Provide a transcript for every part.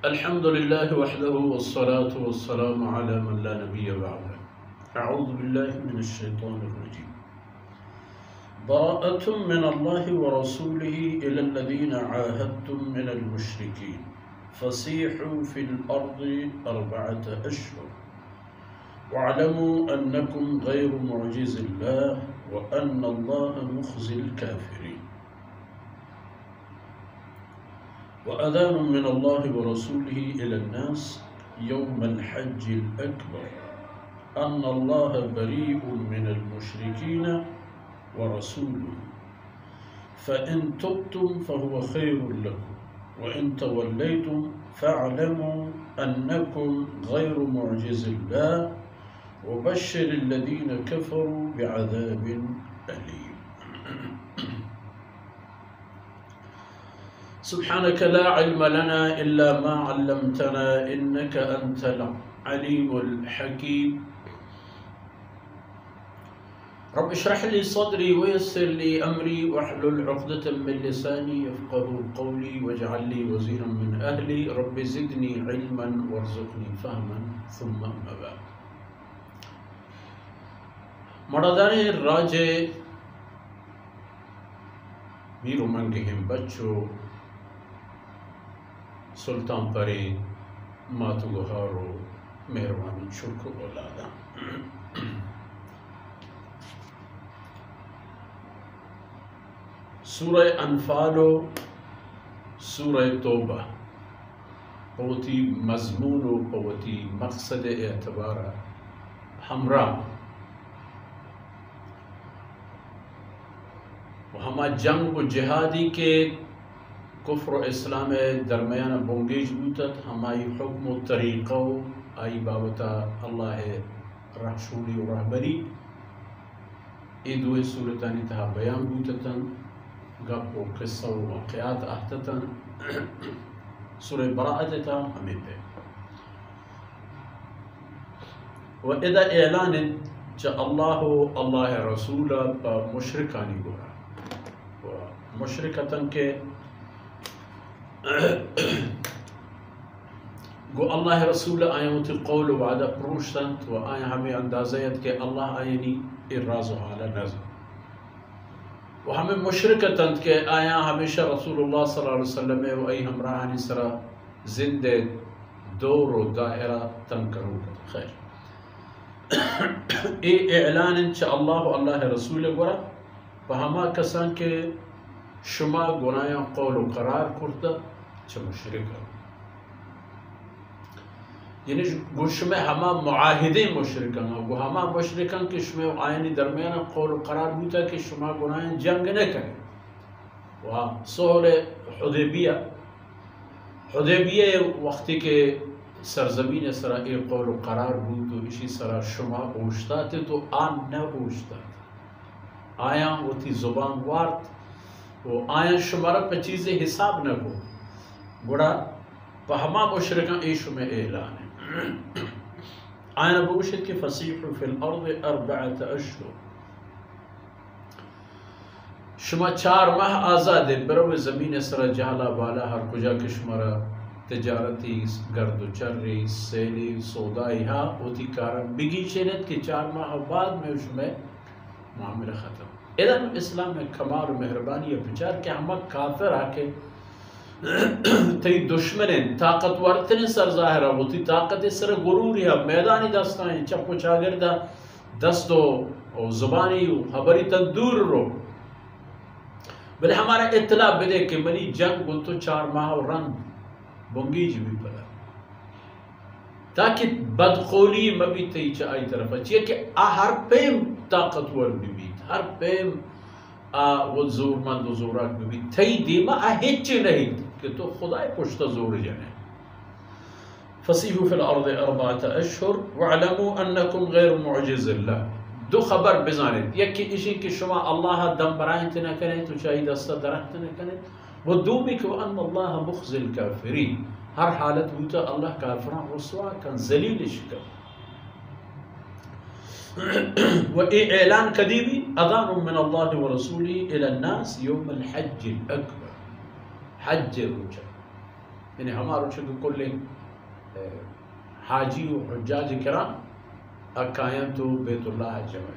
الحمد لله وحده والصلاة والسلام على من لا نبي بعده. أعوذ بالله من الشيطان الرجيم. براءة من الله ورسوله إلى الذين عاهدتم من المشركين فسيحوا في الأرض 4 أشهر واعلموا أنكم غير معجز الله وأن الله مخزي الكافرين. وأذان من الله ورسوله إلى الناس يوم الحج الأكبر أن الله بريء من المشركين ورسوله فإن تبتم فهو خير لكم وإن توليتم فاعلموا أنكم غير معجز الله وبشر الذين كفروا بعذاب أليم. سبحانك لا علم لنا إلا ما علمتنا إنك أنت العليم الحكيم. رب اشرح لي صدري ويسر لي أمري واحلل عقدة من لساني يفقهوا قولي واجعل لي وزيرا من أهلي رب زدني علما وارزقني فهما ثم أما بعد. مردان راجے میرو منگہم بچو سلطان پرے ماتو گہارو مہربانی شکر اولادا. سورہ انفال و سورہ توبہ پوتی مضمون و پوتی مقصد اعتبارہ ہمراہ ہما جنگ و جہادی کے کفر و اسلام درمیان بونگیج بوتت ہمائی حکم و طریقہ آئی بابتا اللہ رحشولی و رہبری ای دوئے صورتانی تہا بیان بوتتن گپ و قصہ و واقعات آہتتن سورہ براءت تا ہمیں پہ و اذا اعلان چا اللہ رسول پا مشرکانی گورا و مشرکتن کے گو اللہ رسول آیا ہوتی قول و وعدہ پروشتن و آیا ہمیں اندازیت کہ اللہ آئینی اراز و حالا نظر و ہمیں مشرکتن کہ آیا ہمیشہ رسول اللہ صلی اللہ علیہ وسلم و ای ہمراہانی سرا زندے دور و دائرہ تن کرو خیر ای اعلان انچہ اللہ رسول گورا فہما کسان کے شما گنایا قول و قرار کرتا چھ مشرکہ یعنی گو شما ہما معاہدے مشرکن گو ہما مشرکن کہ شما آئینی درمیان قول و قرار بوتا کہ شما گنایا جنگ نہ کریں. و سہل حدیبیہ وقتی کے سرزمین سرا ای قول و قرار بوتو اسی سرا شما اوشتا تے تو آن نہ اوشتا آیا ہوتی زبان وارت وہ آیا شمارہ پہ چیزیں حساب نہ گو گوڑا پہ ہما مشرکان ایشو میں اعلان ہے. آیا بوشت کے فسیح فی الارض 4 اشہر شما 4 ماہ آزاد برو زمین سر جہلا بالا ہر کجا کے شمارہ تجارتی گرد و چری سیلی سودائی ہاں ہوتی کارن بگی چینت کے 4 ماہ بعد میں اس میں معاملہ ختم. اذن اسلام میں کمال و مہربانی ہے بچار کہ ہم کافر آکے تی دشمنیں طاقتور تنی سر ظاہرہ ہوتی طاقت سر غروری ہے میدانی دستائیں چپ و چاگردہ دستو و زبانی و حبری تندور رو بلے ہمارا اطلاع بدے کہ منی جنگ گلتو 4 ماہ و رنگ بنگی جی بھی پڑا تاکہ بدقولی مبی تی چاہی طرف اچھئے کہ ہر پیم طاقتور بھی ہر پیم وہ زور مند و زوراک بھی تھی دیما ہچ نہیں کہ تو خدای پشت زور جانے. فسیحوا فی الارض 4 اشہر وعلموا انکم غیر معجز اللہ. دو خبر بزانید یکی اسی کہ شما اللہ دم برائن تنہ کریں تو چاہی دستہ درخت تنہ کریں وہ دومی کہ وان اللہ مخزی الکافرین ہر حالت ہوتا اللہ کافران رسوا کن ذلیل شکر. و اعلان کدیبی اذان من اللہ ورسوله الى الناس یوم الحج الاکبر حج روچہ یعنی ہمارو چکو کل حاجی و حجاج کرام اکائیں تو بیت اللہ جمع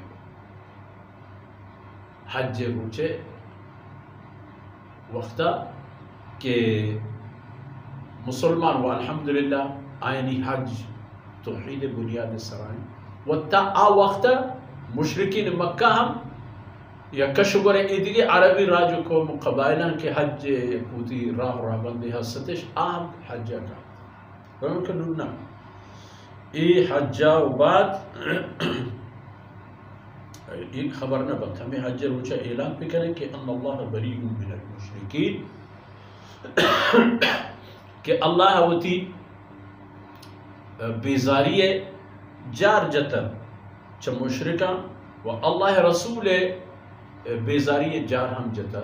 حج روچے وقتا کہ مسلمان والحمدللہ آئینی حج توحید بنیاد سرائیں وتا آ وقتا مشرکین مکہ ہم یا کشور ایدگی عربی راجو کو قبائلان کے حج پوتی راہ بندی حسدش آم حجہ کا رمکن نونا ای حجہ و بعد ایک خبر نہ بات ہمیں حج روچہ اعلان پہ کریں کہ ان اللہ بریء من المشرکین کہ اللہ ہوتی بیزاری جار جتا چھ مشرکان و اللہ رسول بیزاری جار ہم جتا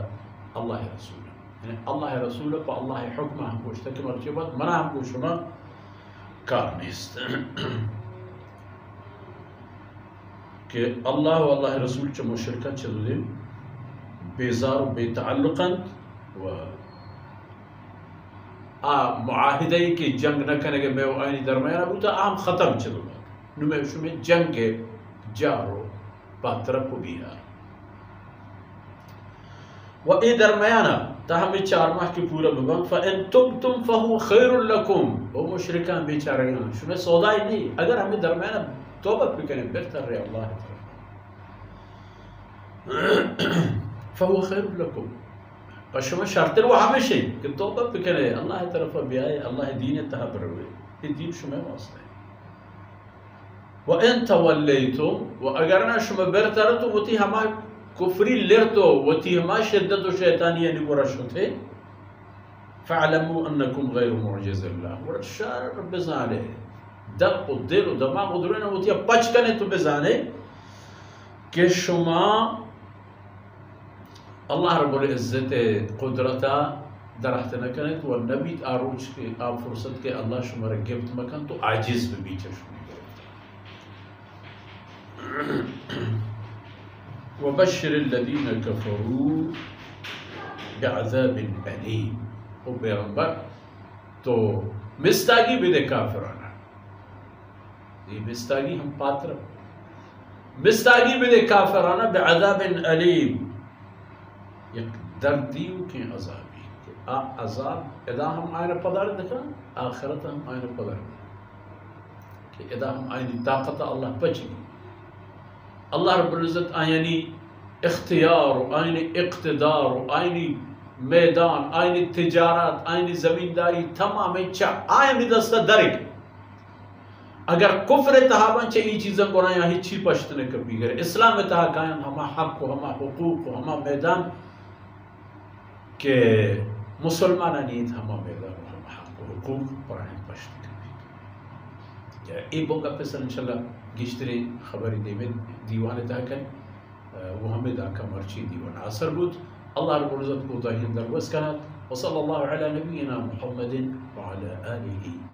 اللہ رسول یعنی اللہ رسول پا اللہ حکم ہم پوچھتا کہ مرچے بعد منع ہم پوچھنا کار نیست کہ اللہ و اللہ رسول چھ مشرکان چھ دولیم بیزار و بے تعلقاً و معاہدہی کی جنگ نہ کرنے کے میں وہ آئینی درمیان ابو تا عام ختم چھ دولیم نمیں شمی جنگ جارو پاترپ و بیار و ای درمیانا تا ہمیں 4 ماہ کی پورا ببن فَإِن تُبْتُمْ فَهُوَ خَيْرٌ لَكُمْ وہ مشرکان بیچارگان شمی سودائی نہیں اگر ہمیں درمیانا توبہ بکنے بہتر رہے اللہ طرف فَهُوَ خَيْرٌ لَكُمْ اور شما شرط وہ ہمیشہ کہ توبہ بکنے اللہ طرف بیائے اللہ دین تحبر ہوئے یہ دین شما واسطہ ہے وَإِن تَوَلَّيْتُمْ و اگر نہ شما بہتر تو وہ تھی ہمارے کفری لرتو و تی ہما شدت و شیطانی یعنی ورشو تھے فَعْلَمُوا أَنَّكُمْ غَيْرُ مُعْجِزِ اللَّهِ ورشار بزانے دق و دل و دماغ و درونے وہ تھی پچ کنے تو بزانے کہ شما اللہ رب العزت قدرتا درخت نکنت و نبی آروچ کے آپ فرصت کے اللہ شما را گفت مکن تو عاجز بھی بیچے شما وبشر الذين كفروا بعذاب أليم او پیغمبر تو مستاگی بھی دے کافرانا یہ مستاگی ہم پاتر مستاگی بھی دے کافرانا بعذاب أليم یک دردیو کے عذابی عذاب ادا ہم آئین پدار دکھا آخرت ہم آئین پدار کہ ادا ہم آئین طاقت اللہ پچی اللہ رب العزت آئینی اختیار آئینی اقتدار آئینی میدان آئینی تجارت آئینی زمینداری تمام چا آئینی دستا درک اگر کفر تحابان چا ای چیزیں گونا یا ہی چی پشتنے کبھی گرے اسلام تحا قائم ہما حق و ہما حقوق و ہما میدان کہ مسلمان نیت ہما میدان و ہما حق و حقوق پر آئین پشتنے کبھی ای بونگا پیسر انشاءاللہ گشتری خبری دیوان تا کن وہ ہمیں دا کا مرچی دیوان اثر بود اللہ رب العزت کو داہین در وز کنات وصلی اللہ علی نبینا محمد وعلى آلہ